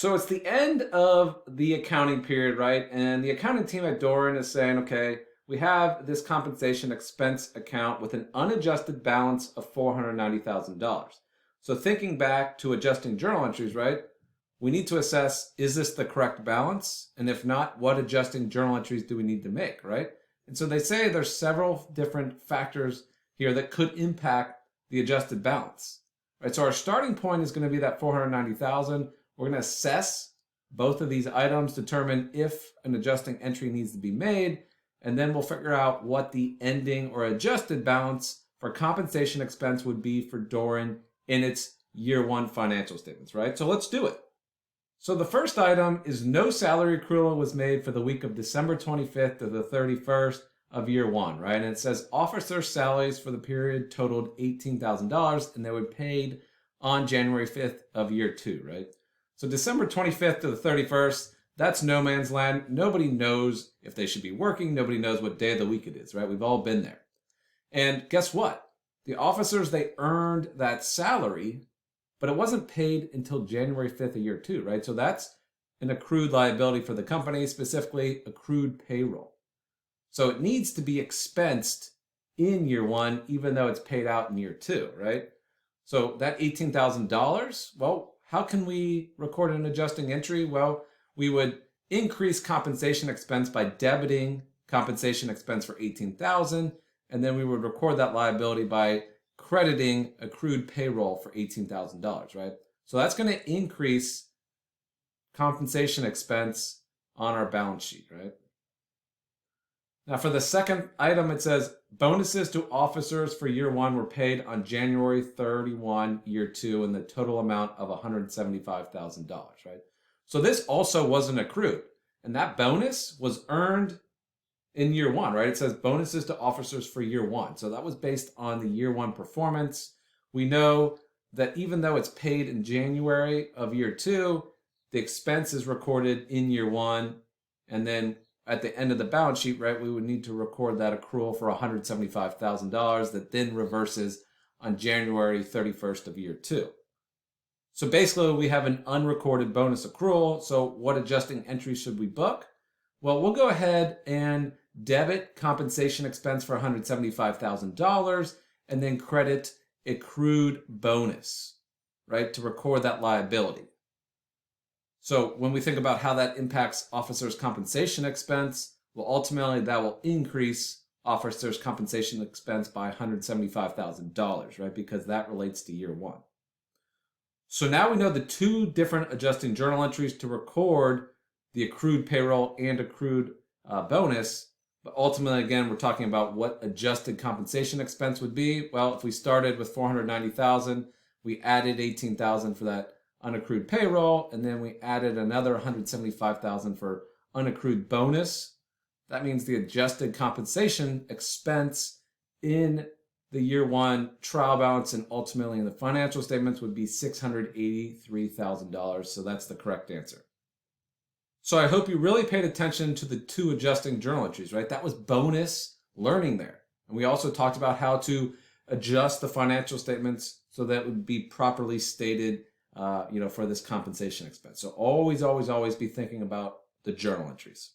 So it's the end of the accounting period, right? And the accounting team at Doran is saying, okay, we have this compensation expense account with an unadjusted balance of $490,000. So thinking back to adjusting journal entries, right? We need to assess, is this the correct balance? And if not, what adjusting journal entries do we need to make, right? And so they say there's several different factors here that could impact the adjusted balance, right? So our starting point is going to be that $490,000. We're going to assess both of these items, determine if an adjusting entry needs to be made, and then we'll figure out what the ending or adjusted balance for compensation expense would be for Doran in its year one financial statements, right? So let's do it. So the first item is no salary accrual was made for the week of December 25th to the 31st of year one, right? And it says officer salaries for the period totaled $18,000 and they were paid on January 5th of year two, right? So December 25th to the 31st, that's no man's land. Nobody knows if they should be working. Nobody knows what day of the week it is, right? We've all been there. And guess what? The officers, they earned that salary, but it wasn't paid until January 5th of year two, right? So that's an accrued liability for the company, specifically accrued payroll. So it needs to be expensed in year one, even though it's paid out in year two, right? So that $18,000, well, how can we record an adjusting entry? Well, we would increase compensation expense by debiting compensation expense for $18,000, and then we would record that liability by crediting accrued payroll for $18,000, right? So that's going to increase compensation expense on our balance sheet, right? Now for the second item, it says bonuses to officers for year one were paid on January 31, year two, in the total amount of $175,000, right? So this also wasn't accrued, and that bonus was earned in year one, right? It says bonuses to officers for year one. So that was based on the year one performance. We know that even though it's paid in January of year two, the expense is recorded in year one. And then at the end of the balance sheet, right, we would need to record that accrual for $175,000 that then reverses on January 31st of year two. So basically we have an unrecorded bonus accrual. So what adjusting entry should we book? Well, we'll go ahead and debit compensation expense for $175,000 and then credit accrued bonus, right, to record that liability. So when we think about how that impacts officers' compensation expense, well, ultimately that will increase officers' compensation expense by $175,000, right, because that relates to year one. So now we know the two different adjusting journal entries to record the accrued payroll and accrued bonus. But ultimately, again, we're talking about what adjusted compensation expense would be. Well, if we started with $490,000, we added $18,000 for that unaccrued payroll, and then we added another $175,000 for unaccrued bonus. That means the adjusted compensation expense in the year one trial balance and ultimately in the financial statements would be $683,000. So that's the correct answer. So I hope you really paid attention to the two adjusting journal entries, right? That was bonus learning there. And we also talked about how to adjust the financial statements so that it would be properly stated, for this compensation expense. So always, always, always be thinking about the journal entries.